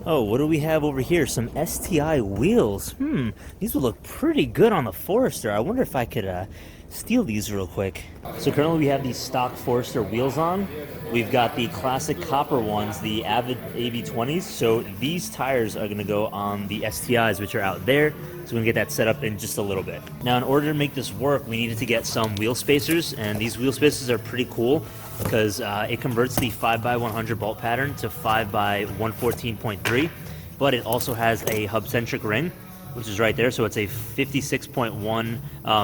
Oh, what do we have over here? Some STi wheels. These would look pretty good on the Forester. I wonder if I could steal these real quick. So currently we have these stock Forester wheels on. We've got the classic copper ones, the Avid AV20s. So these tires are gonna go on the STIs, which are out there. So we're gonna get that set up in just a little bit. Now, in order to make this work, we needed to get some wheel spacers, and these wheel spacers are pretty cool because it converts the 5x100 bolt pattern to 5x114.3, but it also has a hub-centric ring, which is right there. So it's a 56.1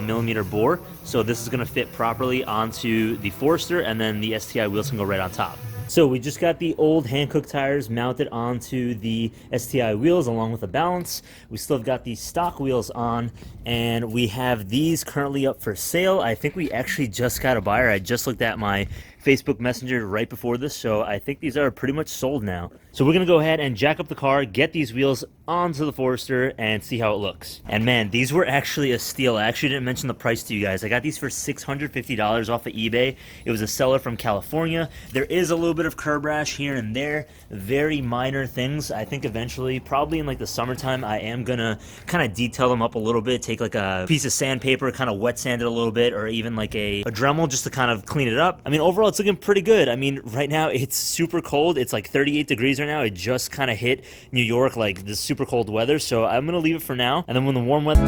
millimeter bore. So this is gonna fit properly onto the Forester, and then the STi wheels can go right on top. So we just got the old Hankook tires mounted onto the STi wheels along with the balance. We still have got the stock wheels on, and we have these currently up for sale. I think we actually just got a buyer. I just looked at my Facebook Messenger right before this, so I think these are pretty much sold now. So we're gonna go ahead and jack up the car, get these wheels onto the Forester, and see how it looks. And man, these were actually a steal. I actually didn't mention the price to you guys. I got these for $650 off of eBay. It was a seller from California. There is a little bit of curb rash here and there, very minor things. I think eventually, probably in like the summertime, I am gonna kind of detail them up a little bit, take like a piece of sandpaper, kind of wet sand it a little bit, or even like a Dremel just to kind of clean it up. I mean, overall, it's looking pretty good. I mean, right now it's super cold. It's like 38 degrees right now. It just kind of hit New York, like this super cold weather. So I'm gonna leave it for now, and then when the warm weather.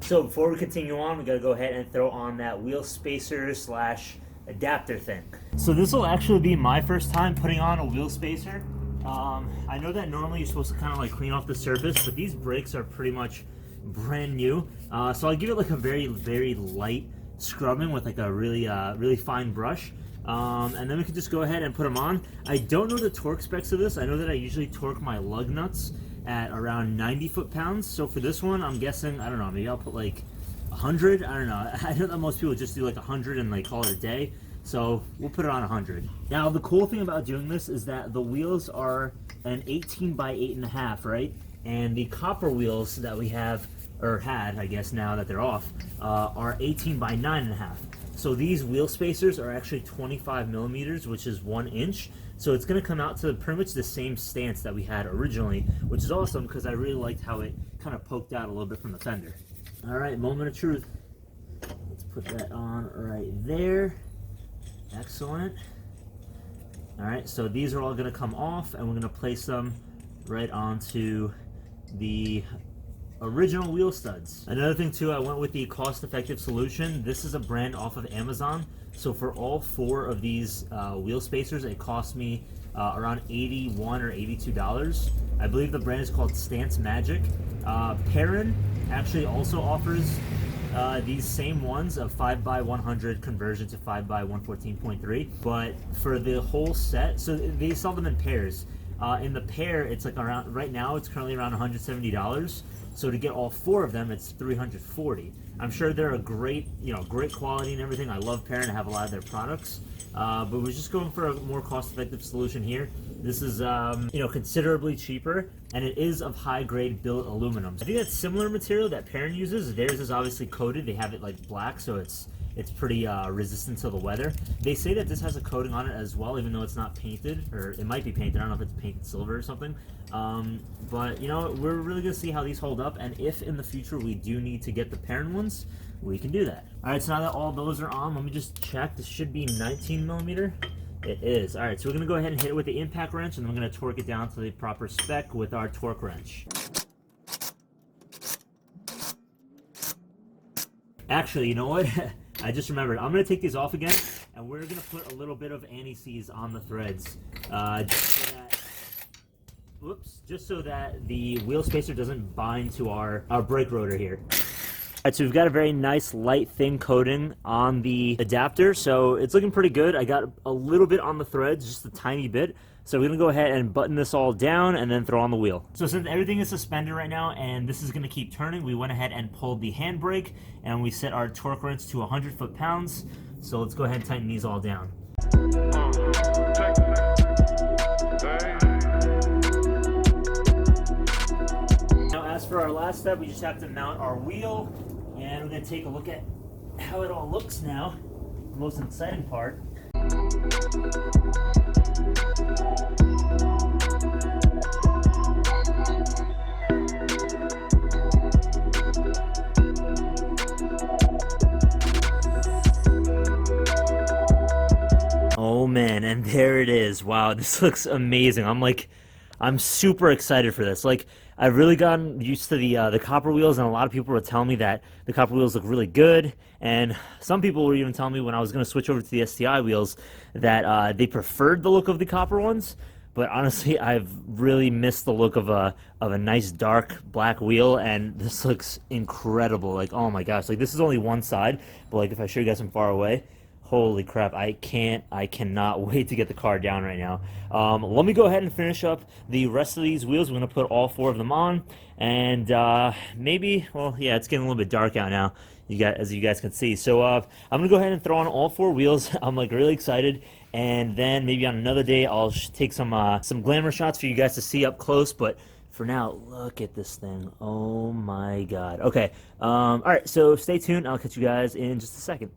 So before we continue on, we gotta go ahead and throw on that wheel spacer slash adapter thing. So this will actually be my first time putting on a wheel spacer. I know that normally you're supposed to kind of like clean off the surface, but these brakes are pretty much brand new. So I'll give it like a very, very light scrubbing with like a really, really fine brush. And then we can just go ahead and put them on. I don't know the torque specs of this. I know that I usually torque my lug nuts at around 90 foot-pounds. So for this one, I'm guessing, I don't know, maybe I'll put like 100. I don't know. I know that most people just do like 100 and like call it a day. So we'll put it on 100. Now the cool thing about doing this is that the wheels are an 18 by 8.5, right? And the copper wheels that we have, or had, I guess now that they're off, are 18 by 9.5. So these wheel spacers are actually 25 millimeters, which is 1 inch. So it's gonna come out to pretty much the same stance that we had originally, which is awesome because I really liked how it kind of poked out a little bit from the fender. All right, moment of truth. Let's put that on right there. Excellent. All right, so these are all gonna come off, and we're gonna place them right onto the original wheel studs. Another thing too, I went with the cost-effective solution. This is a brand off of Amazon. So for all 4 of these wheel spacers, it cost me around $81 or $82. I believe the brand is called Stance Magic. Perrin actually also offers these same ones of 5x100 conversion to 5x114.3, but for the whole set, so they sell them in pairs. In the pair, it's like around, right now it's currently around $170. So to get all 4 of them, it's $340. I'm sure they're a great, great quality and everything. I love Perrin. I have a lot of their products, but we're just going for a more cost-effective solution here. This is, considerably cheaper, and it is of high-grade billet aluminum. I think that's similar material that Perrin uses. Theirs is obviously coated. They have it like black, so it's pretty resistant to the weather. They say that this has a coating on it as well, even though it's not painted, or it might be painted. I don't know if it's painted silver or something. But we're really gonna see how these hold up, and if in the future we do need to get the Perrin ones, we can do that. All right, so now that all those are on, let me just check. This should be 19 millimeter. It is. All right, so we're gonna go ahead and hit it with the impact wrench, and then we're gonna torque it down to the proper spec with our torque wrench. Actually, you know what? I just remembered. I'm going to take these off again, and we're going to put a little bit of anti-seize on the threads. Just so that the wheel spacer doesn't bind to our brake rotor here. All right, so we've got a very nice, light, thin coating on the adapter, so it's looking pretty good. I got a little bit on the threads, just a tiny bit. So we're going to go ahead and button this all down and then throw on the wheel. So since everything is suspended right now and this is going to keep turning, we went ahead and pulled the handbrake and we set our torque wrench to 100 foot-pounds. So let's go ahead and tighten these all down. last step, we just have to mount our wheel, and we're going to take a look at how it all looks now. The most exciting part. Oh man, and there it is. Wow, this looks amazing. I'm super excited for this. Like, I've really gotten used to the copper wheels, and a lot of people were telling me that the copper wheels look really good. And some people were even telling me when I was going to switch over to the STi wheels that they preferred the look of the copper ones. But honestly, I've really missed the look of a nice dark black wheel, and this looks incredible. Like, oh my gosh, like this is only one side, but like if I show you guys from far away, holy crap, I cannot wait to get the car down right now. Let me go ahead and finish up the rest of these wheels. We're going to put all 4 of them on, and maybe, well, yeah, it's getting a little bit dark out now, as you guys can see. So I'm going to go ahead and throw on all 4 wheels. I'm like really excited, and then maybe on another day I'll take some glamour shots for you guys to see up close, but for now, look at this thing. Oh my god. Okay, all right, so stay tuned. I'll catch you guys in just a second.